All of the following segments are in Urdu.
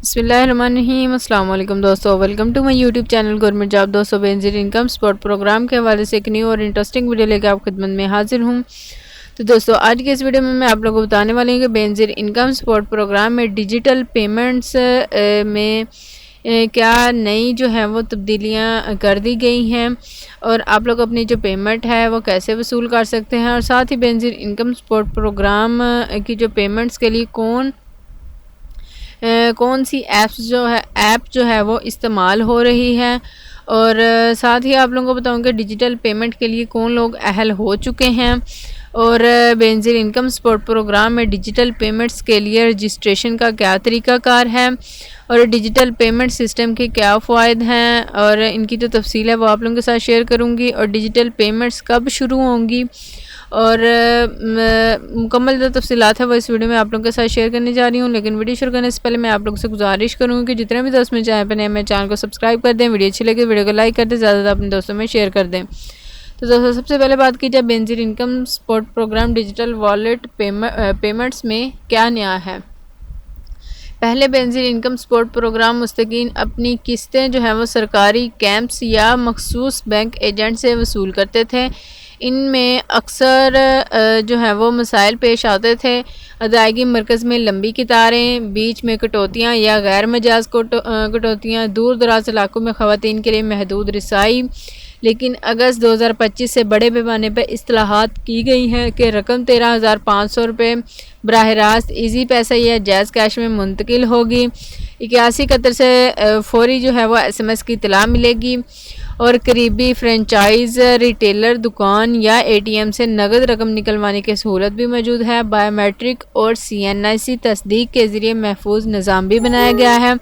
بسم اللہ الرحمن الرحیم۔ السلام علیکم دوستو، welcome to my YouTube channel government job. دوستو بینظیر انکم سپورٹ پروگرام کے حوالے سے ایک نیو اور انٹرسٹنگ ویڈیو لے کے آپ خدمت میں حاضر ہوں۔ تو دوستو آج کے اس ویڈیو میں آپ لوگوں کو بتانے والی ہوں کہ بینظیر انکم سپورٹ پروگرام میں ڈیجیٹل پیمنٹس میں کیا نئی جو ہے وہ تبدیلیاں کر دی گئی ہیں اور آپ لوگ اپنی جو پیمنٹ ہے وہ کیسے وصول کر سکتے ہیں، اور ساتھ ہی بینظیر انکم سپورٹ پروگرام کی جو پیمنٹس کے لیے کون سی ایپ جو ہے وہ استعمال ہو رہی ہے، اور ساتھ ہی آپ لوگوں کو بتاؤں کہ ڈیجیٹل پیمنٹ کے لیے کون لوگ اہل ہو چکے ہیں، اور بینظیر انکم سپورٹ پروگرام میں ڈیجیٹل پیمنٹس کے لیے رجسٹریشن کا کیا طریقہ کار ہے، اور ڈیجیٹل پیمنٹ سسٹم کے کیا فوائد ہیں، اور ان کی جو تفصیل ہے وہ آپ لوگوں کے ساتھ شیئر کروں گی، اور ڈیجیٹل پیمنٹس کب شروع ہوں گی، اور مکمل جو تفصیلات ہے وہ اس ویڈیو میں آپ لوگوں کے ساتھ شیئر کرنے جا رہی ہوں۔ لیکن ویڈیو شروع کرنے سے پہلے میں آپ لوگوں سے گزارش کروں گی کہ جتنے بھی دوست میں چاہیں پہ میں چینل کو سبسکرائب کر دیں، ویڈیو اچھی لگے ویڈیو کو لائک کر دیں، زیادہ اپنے دوستوں میں شیئر کر دیں۔ تو دوستوں سب سے پہلے بات کی جائے Benazir income support program digital wallet payments میں کیا نیا ہے۔ پہلے بینظیر انکم سپورٹ پروگرام مستقین اپنی قسطیں جو ہیں وہ سرکاری کیمپس یا مخصوص بینک ایجنٹ سے وصول کرتے تھے۔ ان میں اکثر جو ہے وہ مسائل پیش آتے تھے، ادائیگی مرکز میں لمبی قطاریں، بیچ میں کٹوتیاں یا غیر مجاز کٹوتیاں، دور دراز علاقوں میں خواتین کے لیے محدود رسائی۔ لیکن اگست 2025 سے بڑے پیمانے پر اصلاحات کی گئی ہیں کہ رقم 13,500 روپے براہ راست ایزی پیسہ یا جیز کیش میں منتقل ہوگی۔ 81 قطر سے فوری جو ہے وہ SMS کی اطلاع ملے گی، اور قریبی فرنچائز ریٹیلر دکان یا ATM سے نقد رقم نکلوانے کی سہولت بھی موجود ہے۔ بائیو میٹرک اور CNIC تصدیق کے ذریعے محفوظ نظام بھی بنایا گیا ہے،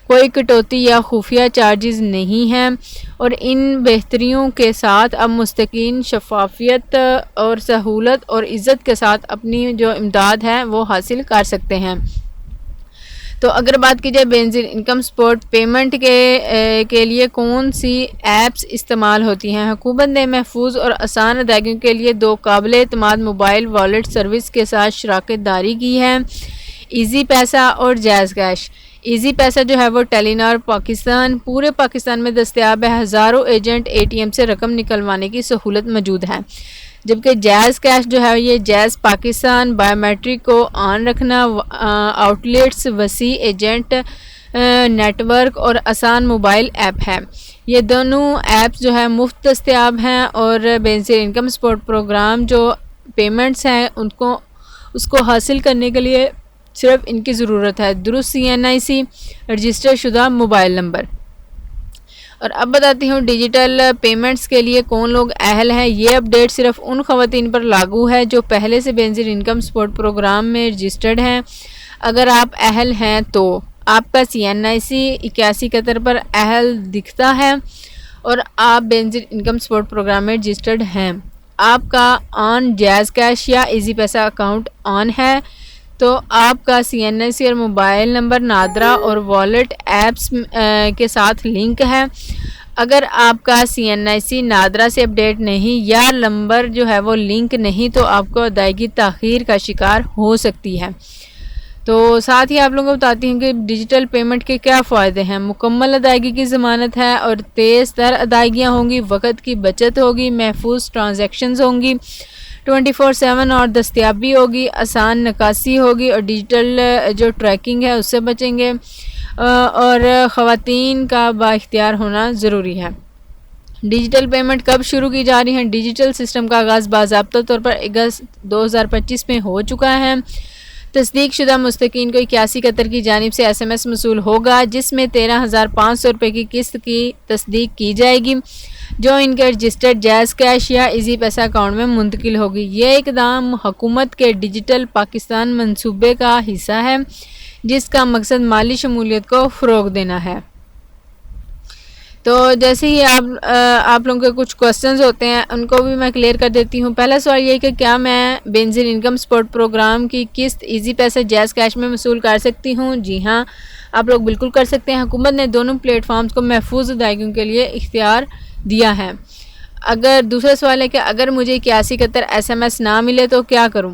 کوئی کٹوتی یا خفیہ چارجز نہیں ہیں، اور ان بہتریوں کے ساتھ اب مستقین شفافیت اور سہولت اور عزت کے ساتھ اپنی جو امداد ہے وہ حاصل کر سکتے ہیں۔ تو اگر بات کی جائے بینظیر انکم سپورٹ پیمنٹ کے لیے کون سی ایپس استعمال ہوتی ہیں، حکومت نے محفوظ اور آسان ادائیگیوں کے لیے 2 قابل اعتماد موبائل والیٹ سروس کے ساتھ شراکت داری کی ہے، ایزی پیسہ اور جیز کیش۔ ایزی پیسہ جو ہے وہ ٹیلی نار پاکستان پورے پاکستان میں دستیاب ہے، ہزاروں ایجنٹ ATM سے رقم نکلوانے کی سہولت موجود ہے، جبکہ جیز کیش جو ہے یہ جیز پاکستان بائیو میٹرک کو آن رکھنا، آؤٹ لیٹس، وسیع ایجنٹ نیٹ ورک اور آسان موبائل ایپ ہے۔ یہ دونوں ایپس جو ہے مفت دستیاب ہیں، اور بینظیر انکم سپورٹ پروگرام جو پیمنٹس ہیں اس کو حاصل کرنے کے لیے صرف ان کی ضرورت ہے درست CNIC رجسٹر شدہ موبائل نمبر۔ اور اب بتاتی ہوں ڈیجیٹل پیمنٹس کے لیے کون لوگ اہل ہیں۔ یہ اپڈیٹ صرف ان خواتین پر لاگو ہے جو پہلے سے بینظیر انکم سپورٹ پروگرام میں رجسٹرڈ ہیں۔ اگر آپ اہل ہیں تو آپ کا CNIC 81 قطر پر اہل دکھتا ہے اور آپ بینظیر انکم سپورٹ پروگرام میں رجسٹرڈ ہیں، آپ کا آن جیز کیش یا ایزی پیسہ اکاؤنٹ آن ہے، تو آپ کا CNIC اور موبائل نمبر نادرا اور والیٹ ایپس کے ساتھ لنک ہے۔ اگر آپ کا CNIC نادرا سے اپڈیٹ نہیں یا نمبر جو ہے وہ لنک نہیں تو آپ کو ادائیگی تاخیر کا شکار ہو سکتی ہے۔ تو ساتھ ہی آپ لوگوں کو بتاتی ہیں کہ ڈیجیٹل پیمنٹ کے کیا فائدے ہیں۔ مکمل ادائیگی کی ضمانت ہے اور تیز تر ادائیگیاں ہوں گی، وقت کی بچت ہوگی، محفوظ ٹرانزیکشنز ہوں گی، 24/7 اور دستیابی ہوگی، آسان نکاسی ہوگی، اور ڈیجیٹل جو ٹریکنگ ہے اس سے بچیں گے، اور خواتین کا بااختیار ہونا ضروری ہے۔ ڈیجیٹل پیمنٹ کب شروع کی جا رہی ہیں۔ ڈیجیٹل سسٹم کا آغاز باضابطہ طور پر اگست 2025 میں ہو چکا ہے۔ تصدیق شدہ مستقین کو 81 قطر کی جانب سے SMS موصول ہوگا جس میں 13,500 روپے کی قسط کی تصدیق کی جائے گی، جو ان کے رجسٹرڈ جیز کیش یا ایزی پیسہ اکاؤنٹ میں منتقل ہوگی۔ یہ اقدام حکومت کے ڈیجیٹل پاکستان منصوبے کا حصہ ہے جس کا مقصد مالی شمولیت کو فروغ دینا ہے۔ تو جیسے ہی آپ لوگوں کے کچھ کوسچنز ہوتے ہیں ان کو بھی میں کلیئر کر دیتی ہوں۔ پہلا سوال یہ کہ کیا میں بینظیر انکم سپورٹ پروگرام کی قسط ایزی پیسہ جیز کیش میں وصول کر سکتی ہوں؟ جی ہاں، آپ لوگ بالکل کر سکتے ہیں۔ حکومت نے دونوں پلیٹ فارمز کو محفوظ ادائیگیوں کے لیے اختیار دیا ہے۔ دوسرا سوال ہے کہ اگر مجھے 81 قطر SMS نہ ملے تو کیا کروں؟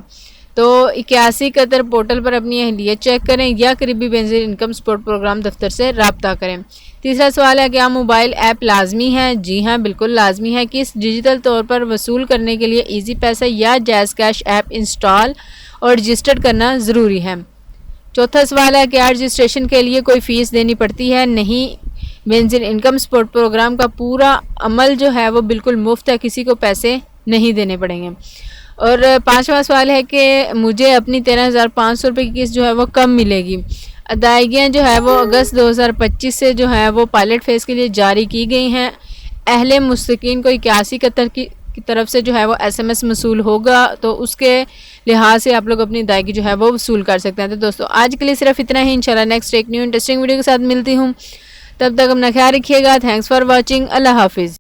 تو 81 قطر پورٹل پر اپنی اہلیت چیک کریں یا قریبی بینظیر انکم سپورٹ پروگرام دفتر سے رابطہ کریں۔ تیسرا سوال ہے، کیا موبائل ایپ لازمی ہے؟ جی ہاں، بالکل لازمی ہے۔ کس ڈیجیٹل طور پر وصول کرنے کے لیے ایزی پیسہ یا جیز کیش ایپ انسٹال اور رجسٹرڈ کرنا ضروری ہے؟ چوتھا سوال ہے، کیا رجسٹریشن کے لیے کوئی فیس دینی پڑتی ہے؟ نہیں، بینظیر انکم سپورٹ پروگرام کا پورا عمل جو ہے وہ بالکل مفت ہے، کسی کو پیسے نہیں دینے پڑیں گے۔ اور پانچواں سوال ہے کہ مجھے اپنی 13,500 روپے کی قسط جو ہے وہ کب ملے گی؟ ادائیگیاں جو ہے وہ اگست 2025 سے جو ہے وہ پائلٹ فیز کے لیے جاری کی گئی ہیں۔ اہل مستحقین کو 81 قطر کی طرف سے جو ہے وہ SMS موصول ہوگا، تو اس کے لحاظ سے آپ لوگ اپنی ادائیگی جو ہے وہ وصول کر سکتے ہیں۔ تو دوستو آج کے لیے صرف اتنا ہی، انشاءاللہ نیکسٹ ایک نیو انٹرسٹنگ ویڈیو کے ساتھ ملتی ہوں، تب تک اپنا خیال رکھیے گا۔ تھینکس فار واچنگ، اللہ حافظ۔